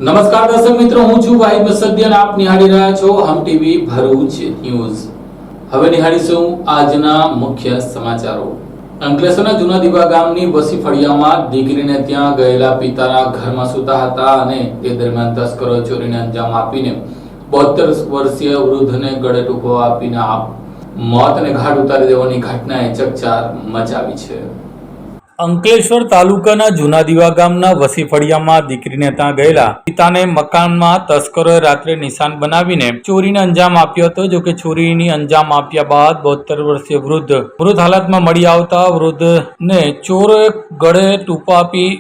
નમસ્કાર દર્શક મિત્રો, હું છું વાહિદ મસદી અને આપ નિહાળી રહ્યા છો હમ ટીવી ભરૂચ ન્યૂઝ। હવે નિહાળીશું આજના મુખ્ય સમાચારો। અંકલેશ્વરના જૂના દીવા ગામની વસી ફળિયામાં દીકરીને ત્યાં ગયેલા પિતાના ઘરમાં સૂતા હતા અને તે દરમિયાન તસ્કરોએ ચોરીને અંજામ આપીને 72 વર્ષીય વૃદ્ધને ગળે ટૂંકો આપીને મોતને ઘાટ ઉતારી દેવાની ઘટનાએ ચકચાર મચાવી છે। અંકલેશ્વર તાલુકાના જૂના દીવા ગામના વસી ફળિયામાં દીકરીને ત્યાં ગયેલા પિતાને મકાનમાં તસ્કરોએ રાત્રે નિશાન બનાવીને ચોરીને અંજામ આપ્યો હતો। જો કે ચોરીની અંજામ આપ્યા બાદ 72 વર્ષીય વૃદ્ધ મૃત હાલતમાં મળી આવતા વૃદ્ધને ચોરોએ ગળે ટૂંકો આપી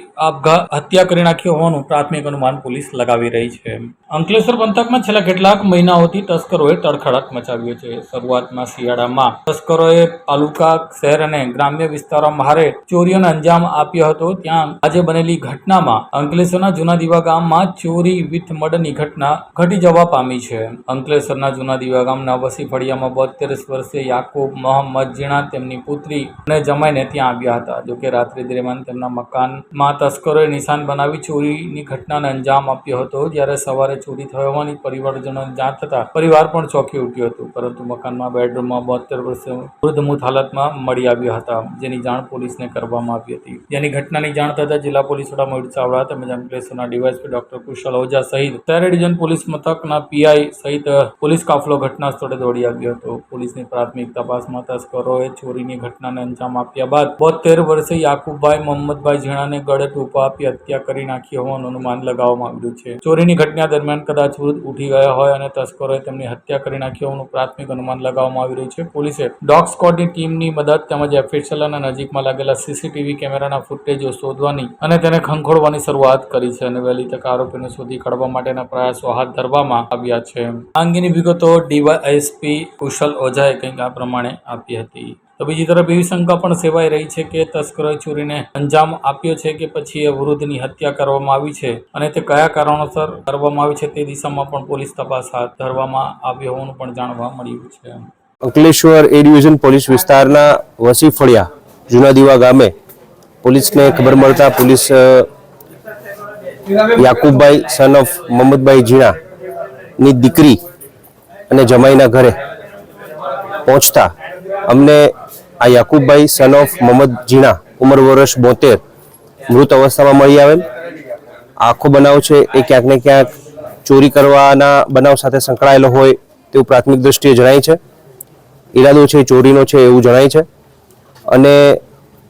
હત્યા કરી નાખી હોવાનું પ્રાથમિક અનુમાન પોલીસ લગાવી રહી છે। અંકલેશ્વર પંથકમાં છેલ્લા કેટલાક મહિનાઓથી તસ્કરોએ તડખડાટ મચાવ્યો છે। શરૂઆતમાં શિયાળામાં તસ્કરોએ તાલુકા, શહેર અને ગ્રામ્ય વિસ્તારોમાં ભારે ચોરીઓને અંજામ આપ્યો હતો। ત્યાં આજે બનેલી ઘટનામાં અંકલેશ્વરના જૂના દીવા ગામમાં ચોરી વિથ મર્ડરની ઘટના ઘટી જવા પામી છે। અંકલેશ્વરના જૂના દીવા ગામના વસી ફળિયામાં 72 વર્ષીય યાકુબ મોહમ્મદ જીણા તેમની પુત્રી અને જમાઈને ત્યાં આવ્યા હતા। જોકે રાત્રિ દરમિયાન તેમના મકાનમાં તસ્કરોએ નિશાન બનાવી ચોરીની ઘટનાને અંજામ આપ્યો હતો। જ્યારે સવારે ચોરી થઈ હોવાની પરિવારજનોને જાણ થતા પરિવાર પણ ચોંકી ઉઠ્યું હતું, પરંતુ મકાનમાં બેડરૂમમાં 72 વર્ષીય વૃદ્ધ મૃત હાલતમાં મળી આવ્યા હતા, જેની જાણ પોલીસને કરવામાં આવી હતી। જેની ઘટનાની જાણ થતા જિલ્લા પોલીસ વડા મયુર ચાવડા તેમજ અંકલેશ્વરના ડીવાયએસપી ડોક્ટર કુશલ ઓઝા સહિત શહેર ડિવિઝન પોલીસ મથકના પીઆઈ સહિત પોલીસ કાફલો ઘટના સ્થળે દોડી આવ્યો હતો। પોલીસની પ્રાથમિક તપાસમાં તસ્કરોએ ચોરીની ઘટનાને અંજામ આપ્યા બાદ 72 વર્ષીય યાકુબભાઈ મોહમ્મદભાઈ ઝીણાને ગળે ટૂંકો આપી હત્યા કરી નાખી હોવાનું અનુમાન લગાવવામાં આવ્યું છે। ચોરીની ઘટના દરમિયાન કદાચ વૃદ્ધ ઉઠી ગયા હોય અને તસ્કરોએ તેમની હત્યા કરી નાખી હોવાનું પ્રાથમિક અનુમાન લગાવવામાં આવી રહ્યું છે। પોલીસે ડોગ સ્ક્વોડની ટીમની મદદ તેમજ એફએસએલ અને નજીકમાં લાગેલા સીસીટીવી કેમેરાના ફૂટેજો શોધવાની અને તેને ખંખોળવાની શરૂઆત કરી છે અને વહેલી તકે આરોપીને શોધી કાઢવા માટેના પ્રયાસો હાથ ધરવામાં આવ્યા છે। આ અંગેની વિગતો ડીવાયએસપી કુશલ ઓઝાએ કંઈક આ પ્રમાણે આપી હતી। તો બીજી તરફ એવી શંકા પણ સેવાઈ રહી છે કે તસ્કરોએ ચોરીને અંજામ આપ્યો છે કે પછી એ વૃદ્ધની હત્યા કરવામાં આવી છે અને તે કયા કારણોસર કરવામાં આવી છે તે દિશામાં પણ પોલીસ તપાસ હાથ ધરવામાં આવી હોવાનું પણ જાણવા મળ્યું છે। અંકલેશ્વર એ ડિવિઝન પોલીસ વિસ્તારના વસી ફળિયા જૂના દીવા ગામે પોલીસને ખબર મળતા પોલીસ યાકુબભાઈ સન ઓફ મોહમ્મદભાઈ ઝીણા ની દીકરી અને જમાઈના ઘરે પહોંચતા અમને આ યાકુબભાઈ સન ઓફ મોહમ્મદ ઝીણા ઉંમર વર્ષ 72 મૃત અવસ્થામાં મળી આવેલ। આખો બનાવ છે એ ક્યાંક ને ક્યાંક ચોરી કરવાના બનાવ સાથે સંકળાયેલો હોય તેવું પ્રાથમિક દ્રષ્ટિએ જણાય છે। ઈરાદો છે ચોરીનો છે એવું જણાય છે અને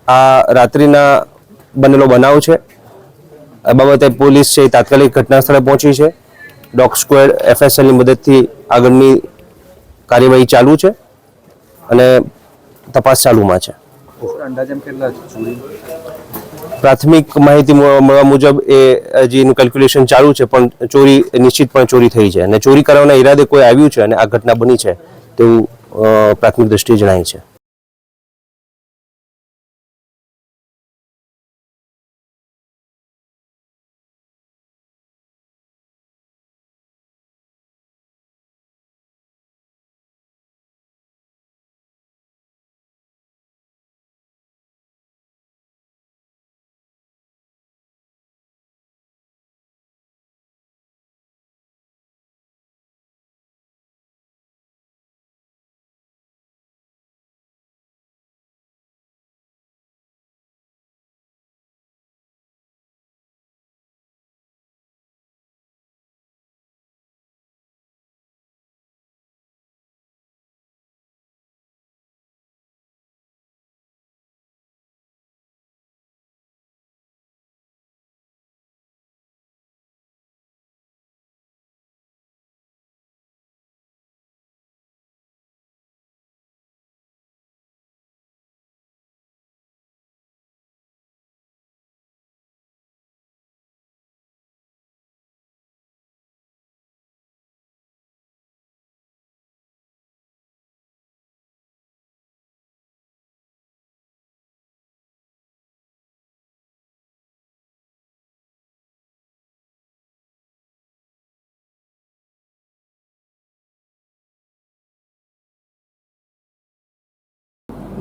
આ રાત્રિના બનેલો બનાવ છે। આ બાબતે પોલીસ છે તાત્કાલિક ઘટના સ્થળે પહોંચી છે। ડોગ સ્ક્વોડ એફએસએલની મદદથી આગળની કાર્યવાહી ચાલુ છે અને તપાસ ચાલુમાં છે। પ્રાથમિક માહિતી મળવા મુજબ એ હજી કેલ્ક્યુલેશન ચાલુ છે, પણ ચોરી નિશ્ચિતપણે ચોરી થઈ છે અને ચોરી કરવાના ઈરાદે કોઈ આવ્યું છે અને આ ઘટના બની છે તેવું પ્રાથમિક દ્રષ્ટિએ જણાય છે।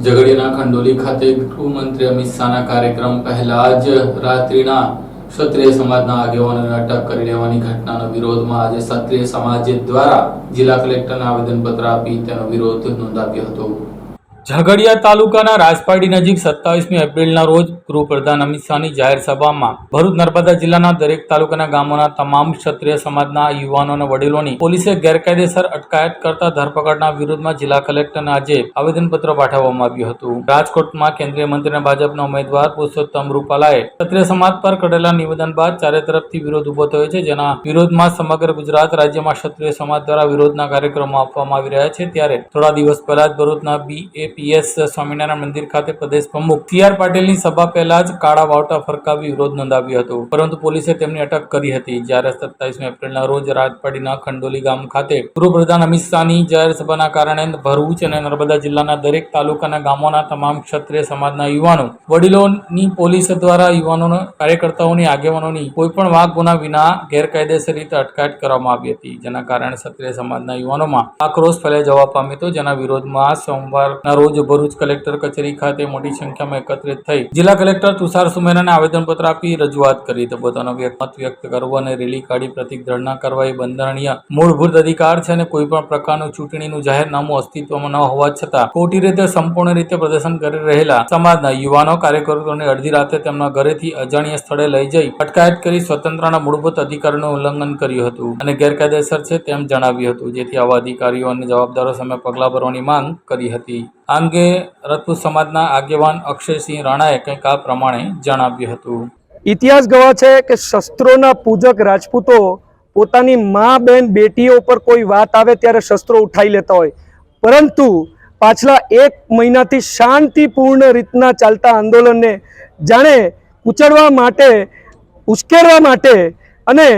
ઝઘડિયાના ખંડોલી ખાતે ગૃહમંત્રી અમિત શાહના કાર્યક્રમ પહેલા જ રાત્રિના ક્ષત્રિય સમાજના આગેવાનોને અટક કરી લેવાની ઘટનાના વિરોધમાં આજે ક્ષત્રિય સમાજ દ્વારા જિલ્લા કલેક્ટરને આવેદનપત્ર આપી તેનો વિરોધ નોંધાવ્યો હતો. ઝઘડિયા તાલુકાના રાજપાડી નજીક 27મી એપ્રિલના રોજ ગૃહપ્રધાન અમિત શાહની જાહેર સભામાં ભરૂચ નર્મદા જિલ્લાના દરેક તાલુકાના ગામોના તમામ ક્ષત્રિય સમાજના યુવાનો અને વડીલોની પોલીસે ગેરકાયદેસર અટકાયત કરતા ધરપકડના વિરોધમાં જિલ્લા કલેક્ટરને આજે આવેદનપત્ર પાઠવવામાં આવ્યું હતું. રાજકોટમાં કેન્દ્રીય મંત્રી અને ભાજપના ઉમેદવાર પુરુષોત્તમ રૂપાલાએ ક્ષત્રિય સમાજ પર કરેલા નિવેદન બાદ ચારે તરફથી વિરોધ ઉભો થયો છે, જેના વિરોધમાં સમગ્ર ગુજરાત રાજ્યમાં ક્ષત્રિય સમાજ દ્વારા વિરોધના કાર્યક્રમો આપવામાં આવી રહ્યા છે. ત્યારે થોડા દિવસ પહેલા જ ભરૂચના BAPS સ્વામિનારાયણ મંદિર ખાતે પ્રદેશ પ્રમુખ CR પાટીલની સભા પહેલા જ કાળા વાવટા ફરકાવી વિરોધ નોંધાવ્યો હતો, પરંતુ પોલીસે તેમની અટક કરી હતી. જ્યારે 27મી એપ્રિલના રોજ રાજપાડીના ખંડોલી ગામ ખાતે ગૃહપ્રધાન અમિત શાહની જાહેર સભાના કારણે ભરૂચ અને નર્મદા જિલ્લાના દરેક તાલુકાના ગામોના તમામ ક્ષત્રિય સમાજના યુવાનો વડીલોની પોલીસ દ્વારા યુવાનો કાર્યકર્તાઓની આગેવાનોની કોઈપણ વાંક ગુના વિના ગેરકાયદેસર રીતે અટકાયત કરવામાં આવી હતી, જેના કારણે ક્ષત્રિય સમાજના યુવાનોમાં આક્રોશ ફેલાઈ જવા પામ્યો હતો. જેના વિરોધમાં સોમવારના રોજ ભરૂચ કલેક્ટર કચેરી ખાતે મોટી સંખ્યામાં એકત્રિત થઈ જિલ્લા કલેક્ટર તુષાર સુમેરાને આવેદનપત્ર આપી રજૂઆત કરી તો પોતાનો મત વ્યક્ત કરવો અને રેલી કાઢી પ્રતિક ધરણા કરવા એ બંધારણીય મૂળભૂત અધિકાર છે અને કોઈ પણ પ્રકારનું ચૂંટણીનું જાહેરનામું અસ્તિત્વમાં ન હોવા છતાં ખોટી રીતે સંપૂર્ણ રીતે પ્રદર્શન કરી રહેલા સમાજના યુવાનો કાર્યકરોને અડધી રાતે તેમના ઘરેથી અજાણ્યા સ્થળે લઈ જઈ અટકાયત કરી સ્વતંત્રના મૂળભૂત અધિકારોનું ઉલ્લંઘન કર્યું હતું અને ગેરકાયદેસર છે તેમ જણાવ્યું હતું, જેથી આવા અધિકારીઓ અને જવાબદારો સામે પગલાં ભરવાની માંગ કરી હતી. આ અંગે રજપૂત સમાજના આગેવાન અક્ષયસિંહ રાણાએ કંઈક આ પ્રમાણે જણાવ્યું હતું. ઇતિહાસ ગવાહ છે કે શસ્ત્રોના પૂજક રાજપૂતો પોતાની મા બેન બેટીઓ પર કોઈ વાત આવે ત્યારે શસ્ત્રો ઉઠાઈ લેતા હોય, પરંતુ પાછલા 1 મહિનાથી શાંતિપૂર્ણ રીતના ચાલતા આંદોલનને જાણે કુચડવા માટે, ઉશ્કેરવા માટે અને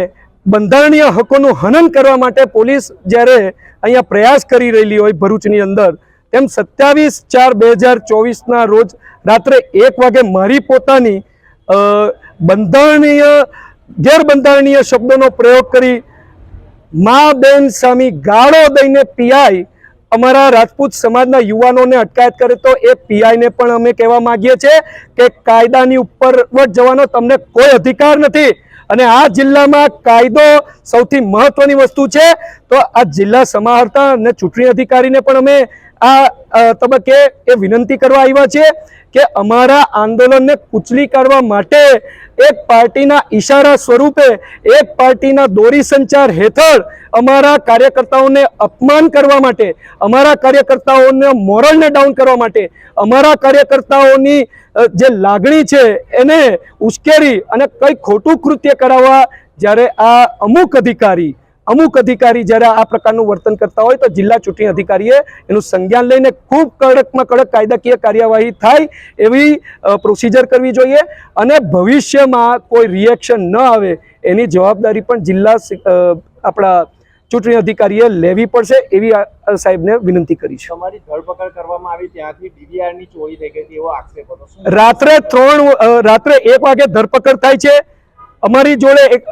બંધારણીય હકોનું હનન કરવા માટે પોલીસ જ્યારે અહીંયા પ્રયાસ કરી રહેલી હોય ભરૂચની અંદર, તેમ 27/4/2024ના રોજ રાત્રે 1 વાગે મારી પોતાની ગેરબંધારણીય શબ્દોનો પ્રયોગ કરી મા બેન સામે ગાળો દઈને પીઆઈ અમારા રાજપૂત સમાજના યુવાનોને અટકાયત કરે તો એ પીઆઈને પણ અમે કહેવા માંગીએ છીએ કે કાયદાની ઉપર જવાનો તમને કોઈ અધિકાર નથી અને આ જિલ્લામાં કાયદો સૌથી મહત્વની વસ્તુ છે. તો આ જિલ્લા સમાહર્તા અને ચૂંટણી અધિકારીને પણ અમે આ તબક્કે એ વિનંતી કરવા આવ્યા છીએ કે અમારા આંદોલનને કૂચલી કાઢવા માટે એક પાર્ટીના ઈશારા સ્વરૂપે, એક પાર્ટીના દોરી સંચાર હેઠળ અમારા કાર્યકર્તાઓને અપમાન કરવા માટે, અમારા કાર્યકર્તાઓને મોરલને ડાઉન કરવા માટે, અમારા કાર્યકર્તાઓની જે લાગણી છે એને ઉશ્કેરી અને કંઈ ખોટું કૃત્ય કરાવવા જ્યારે આ અમુક અધિકારી જ્યારે આ પ્રકારનું વર્તન કરતા હોય તો જિલ્લા ચૂંટણી અધિકારીએ એનું સંજ્ઞાન લઈને ખૂબ કડકમાં કડક કાયદાકીય કાર્યવાહી થાય એવી પ્રોસિજર કરવી જોઈએ અને ભવિષ્યમાં કોઈ રિએક્શન ન આવે એની જવાબદારી પણ જિલ્લા આપણા ચૂંટણી અધિકારીએ લેવી પડશે એવી સાહેબને વિનંતી કરી છે. તમારી ધરપકડ કરવામાં આવી ત્યાંથી ડીવીઆરની ચોરી થઈ ગઈ એવો આક્ષેપ હતો. રાત્રે 1 વાગે ધરપકડ થાય છે. અમારી જોડે એક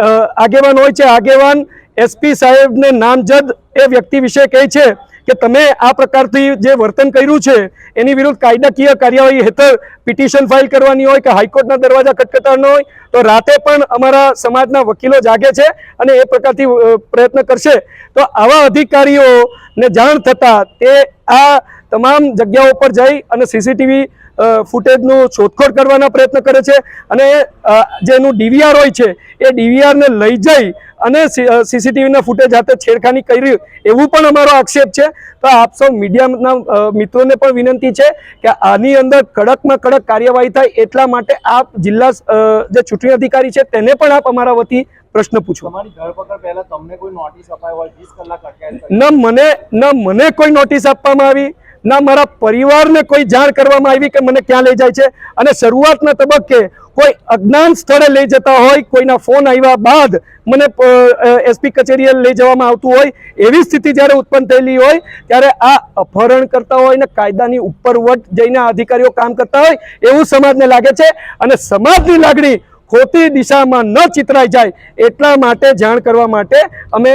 આગેવાન હોય છે, આગેવાન SP સાહેબને નામજદ એ વ્યક્તિ વિશે કહે છે કે તમે આ પ્રકારથી જે વર્તન કર્યું છે એની વિરુદ્ધ કાયદાકીય કાર્યવાહી હેઠળ પિટિશન ફાઇલ કરવાની હોય કે હાઈકોર્ટના દરવાજા ખટખટાવવાનો હોય તો રાતે પણ અમારા સમાજના વકીલો જાગે છે અને એ પ્રકારથી પ્રયત્ન કરશે. તો આવા અધિકારીઓને જાણ થતાં તે આ તમામ જગ્યાઓ પર જઈ અને CCTV ફૂટેજનું શોધખોળ કરવાના પ્રયત્ન કરે છે અને જેનું DVR હોય છે એ DVRને લઈ જઈ અને CCTVના ફૂટેજ સાથે છેડખાની કરી એવું પણ અમારો આક્ષેપ છે. તો આપ સૌ મીડિયાના મિત્રોને પણ વિનંતી છે કે આની અંદર કડકમાં કડક કાર્યવાહી થાય એટલા માટે આપ જિલ્લા જે ચૂંટણી અધિકારી છે તેને પણ આપ અમારા વતી પ્રશ્ન પૂછો. તમારી ધરપકડ પહેલા તમને કોઈ નોટિસ અપાઈ હોય 20 કલાક અટકાયત? ન મને કોઈ નોટિસ આપવામાં આવી, ના મારા પરિવારને કોઈ જાણ કરવામાં આવી કે મને ક્યાં લઈ જાય છે. અને શરૂઆતના તબક્કે કોઈ અજ્ઞાન સ્થળે લઈ જતા હોય, કોઈના ફોન આવ્યા બાદ મને SP કચેરીએ લઈ જવામાં આવતું હોય એવી સ્થિતિ જ્યારે ઉત્પન્ન થયેલી હોય ત્યારે આ અપહરણ કરતા હોય ને કાયદાની ઉપરવટ જઈને અધિકારીઓ કામ કરતા હોય એવું સમાજને લાગે છે અને સમાજની લાગણી ખોટી દિશામાં ન ચિતરાઈ જાય એટલા માટે જાણ કરવા માટે અમે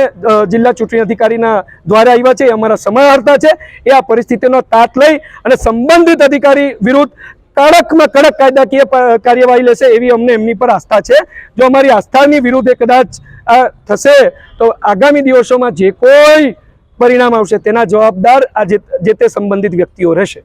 જિલ્લા ચૂંટણી અધિકારીના દ્વારા આવ્યા છે. અમારા સમાહર્તા છે એ આ પરિસ્થિતિનો તાત લઈ અને સંબંધિત અધિકારી વિરુદ્ધ કડકમાં કડક કાયદાકીય કાર્યવાહી લેશે એવી અમને એમની પર આસ્થા છે. જો અમારી આસ્થાની વિરુદ્ધ કદાચ આ થશે તો આગામી દિવસોમાં જે કોઈ પરિણામ આવશે તેના જવાબદાર આ જે તે સંબંધિત વ્યક્તિઓ રહેશે.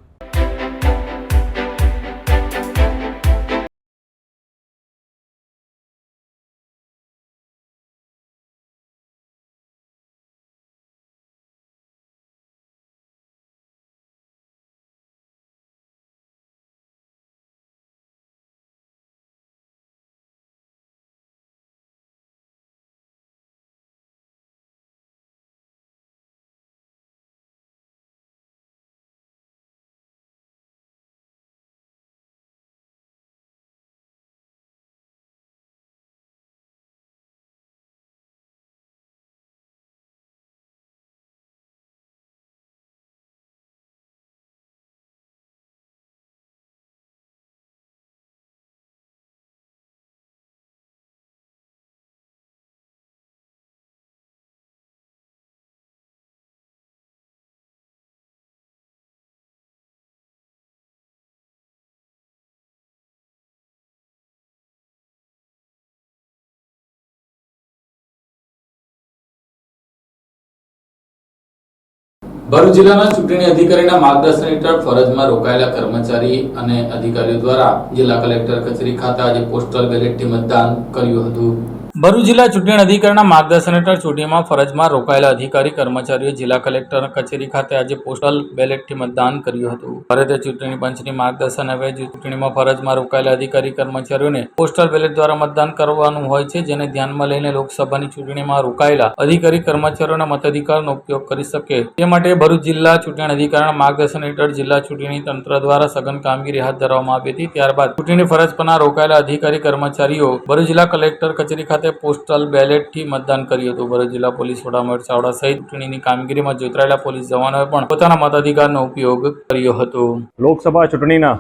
ભરૂચ જિલ્લાના ચૂંટણી અધિકારીના માર્ગદર્શન હેઠળ ફરજમાં રોકાયેલા કર્મચારી અને અધિકારીઓ દ્વારા જિલ્લા કલેક્ટર કચેરી ખાતે આજે પોસ્ટલ બેલેટથી મતદાન કર્યું હતું. ભરૂચ જિલ્લા ચૂંટણી અધિકારીના માર્ગદર્શન હેઠળ ચૂંટણીમાં ફરજમાં રોકાયેલા અધિકારી કર્મચારીઓ જિલ્લા કલેક્ટર કચેરી ખાતે આજે પોસ્ટલ બેલેટથી મતદાન કર્યું હતું. ભારતીય ચૂંટણી પંચની માર્ગદર્શન હવે ચૂંટણીમાં ફરજમાં રોકાયેલા અધિકારી કર્મચારીઓને પોસ્ટલ બેલેટ દ્વારા મતદાન કરવાનું હોય છે, જેને ધ્યાનમાં લઈને લોકસભાની ચૂંટણીમાં રોકાયેલા અધિકારી કર્મચારીઓના મતાધિકારનો ઉપયોગ કરી શકે તે માટે ભરૂચ જિલ્લા ચૂંટણી અધિકારીના માર્ગદર્શન હેઠળ જિલ્લા ચૂંટણી તંત્ર દ્વારા સઘન કામગીરી હાથ ધરવામાં આવી હતી. ત્યારબાદ ચૂંટણી ફરજ પરના રોકાયેલા અધિકારી કર્મચારીઓ ભરૂચ જિલ્લા કલેક્ટર કચેરી ખાતે પોસ્ટલ બેલેટથી મતદાન કર્યું હતું. ભરૂચ જિલ્લા પોલીસ વડા મહેશ ચાવડા સહિત ચૂંટણીની કામગીરીમાં જોતરાયેલા પોલીસ જવાનોએ પણ પોતાના મતાધિકારનો ઉપયોગ કર્યો હતો. લોકસભા ચૂંટણીના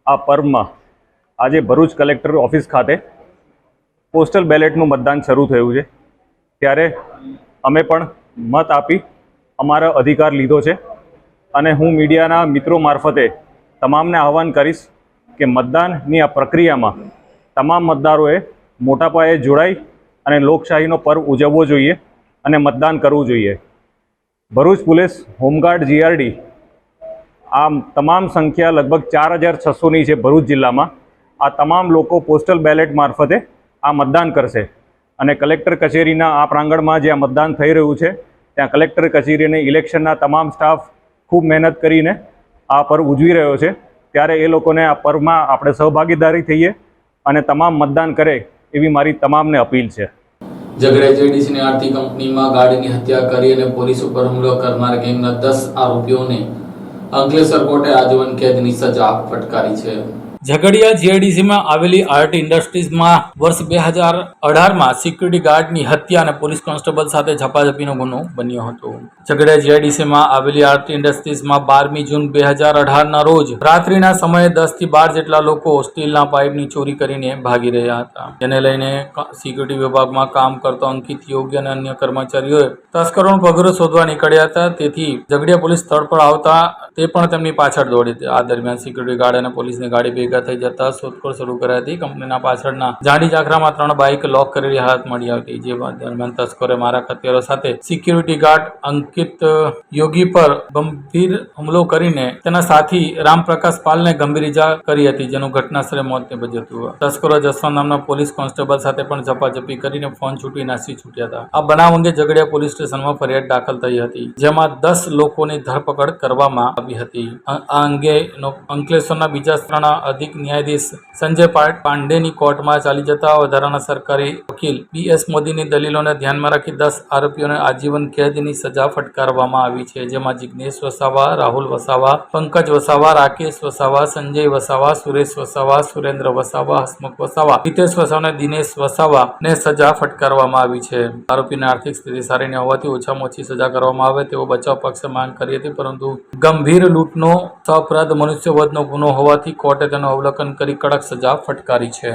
આ પર્વમાં આજે ભરૂચ કલેક્ટર ઓફિસ ખાતે પોસ્ટલ બેલેટનું મતદાન શરૂ થયું છે. ત્યારે અમે પણ મત આપી અમારો અધિકાર લીધો છે અને હું મીડિયાના મિત્રો મારફતે તમામને આહવાન કરીશ કે મતદાનની આ પ્રક્રિયામાં તમામ મતદારોએ મોટા પાયે જોડાઈ અને લોકશાહીનો પર્વ ઉજવવો જોઈએ અને મતદાન કરવું જોઈએ. ભરૂચ પોલીસ, હોમગાર્ડ, જીઆરડી આ તમામ સંખ્યા લગભગ 4600ની છે ભરૂચ જિલ્લામાં. આ તમામ લોકો પોસ્ટલ બેલેટ મારફતે આ મતદાન કરશે અને કલેક્ટર કચેરીના આ પ્રાંગણમાં જે આ મતદાન થઈ રહ્યું છે ત્યાં કલેક્ટર કચેરી અને ઇલેક્શનના તમામ સ્ટાફ ખૂબ મહેનત કરીને આ પર્વ ઉજવી રહ્યો છે. ત્યારે એ લોકોને આ પર્વમાં આપણે સહભાગીદારી થઈએ અને તમામ મતદાન કરે એવી મારી તમામને અપીલ છે. ઝઘડિયા જેડીસીની આરતી કંપનીમાં ગાડીની હત્યા કરી અને પોલીસ ઉપર હુમલો કરનાર ગેંગના 10 આરોપીઓને અંકલેશ્વર કોર્ટે આજીવન કેદની સજા ફટકારી છે. ઝઘડિયા જીઆઈડીસીમાં આવેલી આરટી ઇન્ડસ્ટ્રીઝમાં વર્ષ 2018માં સિક્યુરિટી ગાર્ડની હત્યા અને પોલીસ કોન્સ્ટેબલ સાથે ઝપાઝપીનો ગુનો બન્યો હતો. ઝઘડિયા જીઆઈડીસીમાં આવેલી આરટી ઇન્ડસ્ટ્રીઝમાં 12મી જૂન 2018ના રોજ રાત્રિના સમયે 10 થી 12 જેટલા લોકો સ્ટીલના પાઇપની ચોરી કરીને ભાગી રહ્યા હતા. જેને લઈને સિક્યુરિટી વિભાગમાં કામ કરતો અંકિત, યોગ્ય અને અન્ય કર્મચારીઓએ તસ્કરોનો પગરો શોધવા નીકળ્યા હતા. તેથી ઝઘડિયા પોલીસ સ્થળ પર આવતા તે પણ તેમની પાછળ દોડી હતી. આ દરમિયાન સિક્યુરિટી ગાર્ડ અને પોલીસની ગાડી ભેગા થઈ જતા શોધખોળ શરૂ કરાઈ હતી. કંપનીના પાછળના જાડી ઝાખરામાં 3 બાઇક લોક કરેલી હાલત મળી હતી. જે દરમિયાન તસ્કરોએ મારા હથિયારો સાથે સિક્યુરિટી ગાર્ડ અંકિત યોગી પર ગંભીર હુમલો કરીને તેના સાથી રામપ્રકાશ પાલને ગંભીર ઇજા કરી હતી, જેનું ઘટનાસ્થળે મોત નીપજ્યું હતું. તસ્કરો જસવંત નામના પોલીસ કોન્સ્ટેબલ સાથે પણ ઝપાઝપી કરીને ફોન છૂટી નાસી છૂટ્યા હતા. આ બનાવ અંગે ઝઘડિયા પોલીસ સ્ટેશનમાં ફરિયાદ દાખલ થઈ હતી, જેમાં 10 લોકોની ધરપકડ કરવામાં આવી હતી. આ અંગે અંકલેશ્વરના બીજા સ્તરના અધિક ન્યાયાધીશ સંજય પાંડેની કોર્ટમાં ચાલી જતા વધારાના સરકારી વકીલ BS મોદીની દલીલોને ધ્યાનમાં રાખી 10 આરોપીઓને આજીવન કેદની સજા ફટકારવામાં આવી છે. જેમાં જિગ્નેશ વસાવા, રાહુલ વસાવા, પંકજ વસાવા, રાકેશ વસાવા, સંજય વસાવા, સુરેશ વસાવા, સુરેન્દ્ર વસાવા, હસમુખ વસાવા, હિતેશ વસાવા અને દિનેશ વસાવાને સજા ફટકારવામાં આવી છે. આરોપીની આર્થિક સ્થિતિ સારી ન હોવાથી ઓછામાં ઓછી સજા કરવામાં આવે તેવો બચાવ પક્ષે માંગ કરી હતી, પરંતુ ગંભીર લૂંટનો સહઅપરાધ મનુષ્યવધનો ગુનો હોવાથી કોર્ટે તેનું અવલોકન કરી કડક સજા ફટકારી છે.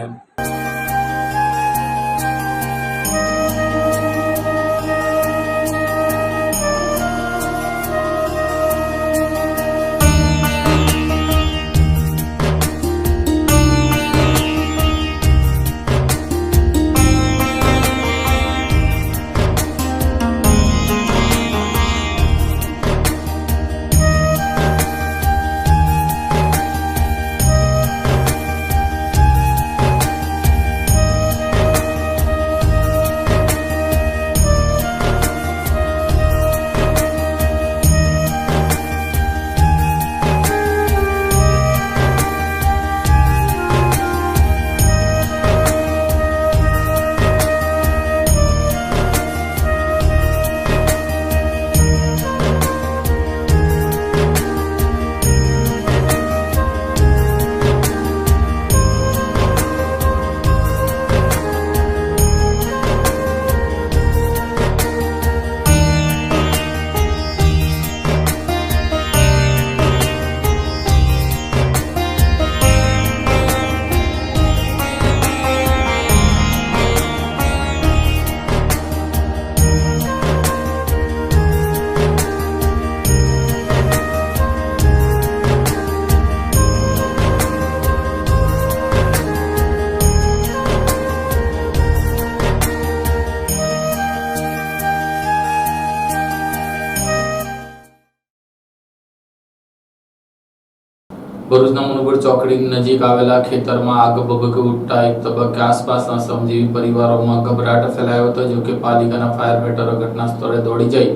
ભરૂચના મુનબર ચોકડી નજીક આવેલા ખેતરમાં આગ ભભૂકી ઉઠતા એક તબક્કે આસપાસના શ્રમજીવી પરિવારોમાં ગભરાટ ફેલાયો હતો. જો કે પાલિકાના ફાયર ફાઈટરો ઘટના સ્થળે દોડી જઈ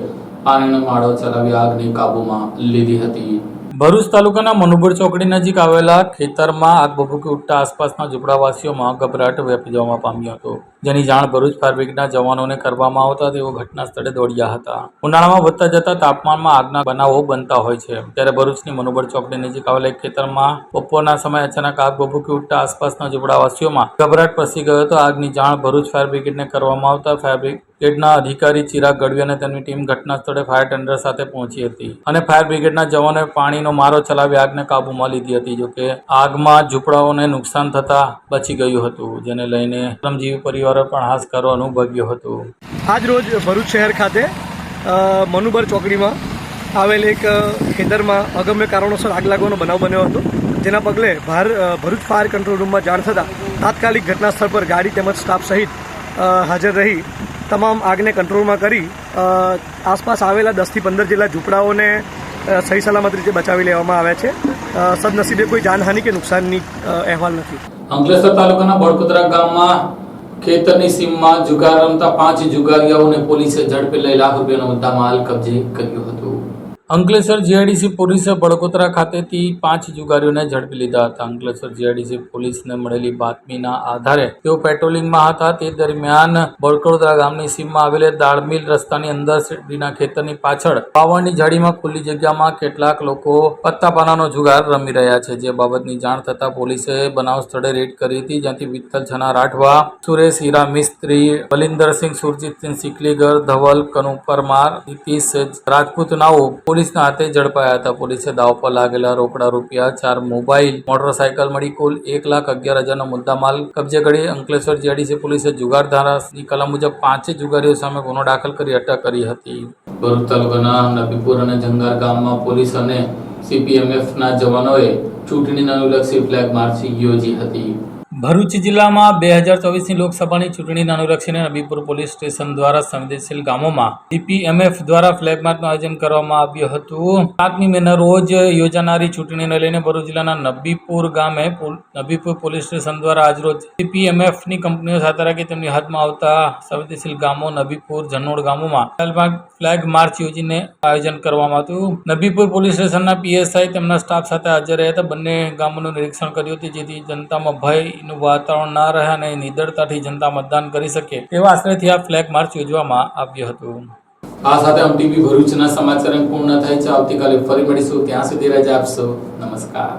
પાણીનો માળો ચલાવી આગને કાબૂમાં લીધી હતી. ભરૂચ તાલુકાના મનુબર ચોકડી નજીક આવેલા ખેતરમાં આગ ભભૂકી ઉઠતા આસપાસના ઝૂંપડાવાસીઓમાં ગભરાટ વ્યાપી જવા પામ્યો હતો, જેની જાણ ભરૂચ ફાયર બ્રિગેડના જવાનોને કરવામાં આવતા તેઓ ઘટના સ્થળે દોડ્યા હતા. ઉનાળામાં વધતા જતા તાપમાનમાં આગના બનાવો બનતા હોય છે, ત્યારે ભરૂચની મનુબર ચોકડી નજીક આવેલા એક ખેતરમાં બપોરના સમયે અચાનક આગ ભભૂકી ઉઠતા આસપાસના ઝૂંપડાવાસીઓમાં ગભરાટ પ્રસરી ગયો હતો. આગની જાણ ભરૂચ ફાયર બ્રિગેડને કરવામાં આવતા ફાયર બ્રિગેડના અધિકારી ચિરાગ ગઢવી અને તેમની ટીમ ઘટના સ્થળે ફાયર ટેન્ડર સાથે પહોંચી હતી અને ફાયર બ્રિગેડના જવાનોએ પાણીનો મારો ચલાવી આગને કાબૂમાં લીધી હતી. જોકે આગમાં ઝૂંપડાઓને નુકસાન થતા બચી ગયું હતું, જેને લઈને શ્રમજીવી પરિવારો પણ હાશકારો અનુભવ્યો હતો. આજ રોજ ભરૂચ શહેર ખાતે મનુબર ચોકડીમાં આવેલ એક ખેતરમાં અગમ્ય કારણોસર આગ લાગવાનો બનાવ બન્યો હતો, જેના પગલે ભરૂચ ફાયર કંટ્રોલ રૂમમાં જાણ થતાં તાત્કાલિક ઘટના સ્થળ પર ગાડી તેમજ સ્ટાફ સહિત હાજર રહી તમામ આગને કંટ્રોલમાં કરી આસપાસ આવેલા 10 થી 15 જેટલા ઝૂંપડાઓને સહી સલામત રીતે બચાવી લેવામાં આવ્યા છે. સદનસીબે કોઈ જાનહાનિ કે નુકસાનની અહેવાલ નથી. અંકલેશ્વર તાલુકાના બળકોતરા ગામમાં ખેતરની સીમમાં જુગાર રમતા 5 જુગારીઓને પોલીસે ઝડપી લઈ લાખ રૂપિયાનો મુદ્દામાલ કબજે કર્યો હતો. અંકલેશ્વર જીઆઈડીસી પોલીસે બળકોતરા ખાતેથી 5 જુગારીઓને ઝડપી લીધા હતા. અંકલેશ્વર જીઆઈડીસી પોલીસને મળેલી બાતમીના આધારે તેઓ પેટ્રોલિંગમાં હતા. તે દરમિયાન બળકોતરા ગામની સીમમાં આવેલા દાળમિલ રસ્તાની અંદર શેરડીના ખેતરની પાછળ પાવરની ઝાડીમાં ખુલ્લી જગ્યામાં કેટલાક લોકો પત્તાપાનાનો જુગાર રમી રહ્યા છે, જે બાબતની જાણ થતાં પોલીસે બનાવ સ્થળે રેડ કરી હતી, જ્યાંથી વિઠ્ઠલ છના રાઠવા, સુરેશ હીરા મિસ્ત્રી, બલિન્દરસિંહ સુરજીતસિંહ સિકલીગર, ધવલ કનુ પરમાર, નીતિશ રાજપૂત નાઓ પોલીસના હાથે ઝડપાયા હતા. પોલીસે દાવ પર લાગેલા રોકડા રૂપિયા, 4 મોબાઈલ, મોટરસાયકલ મળી કુલ 1,11,000નો મુદ્દામાલ કબજે કરી અંકલેશ્વર જીઆઈડીસી પોલીસે જુગાર ધારાની કલમ મુજબ 5 જુગારીઓ સામે ગુનો દાખલ કરી અટક કરી હતી. ભરૂચ તાલુકાના નબીપુર અને જંગાર ગામમાં પોલીસ અને સીપીએમએફના જવાનોએ ચૂંટણીને અનુલક્ષી ફ્લેગ માર્ચ યોજી હતી. ભરૂચ જિલ્લામાં 2024ની લોકસભાની ચૂંટણીને અનુલક્ષીને નબીપુર પોલીસ સ્ટેશન દ્વારા સંવેદનશીલ ગામોમાં સીપીએમએફ દ્વારા ફ્લેગ માર્ચનું આયોજન કરવામાં આવ્યું હતું. 7મી મેના રોજ યોજાનારી ચૂંટણીને લઈને ભરૂચ જિલ્લાના નબીપુર ગામે નબીપુર પોલીસ સ્ટેશન દ્વારા આજરોજ સીપીએમએફની કંપનીઓ સાથે રાખી તેમની હદમાં આવતા સંવેદનશીલ ગામો નબીપુર, જનોડ ગામોમાં ફ્લેગ માર્ચ યોજીને આયોજન કરવામાં હતું. નબીપુર પોલીસ સ્ટેશનના પીએસઆઈ તેમના સ્ટાફ સાથે હાજર રહ્યા હતા. બંને ગામોનું નિરીક્ષણ કર્યું હતું, જેથી જનતામાં ભયનું વાતાવરણ ના રહે અને નિડરતાથી જનતા મતદાન કરી શકે તેવા આશયથી આ ફ્લેગ માર્ચ યોજવામાં આવ્યું હતું. આ સાથે ટીવી ભરૂચના સમાચાર પૂર્ણ થાય છે. આવતીકાલે ફરી મળીશું. ત્યાં સુધી રજા આપશો. નમસ્કાર.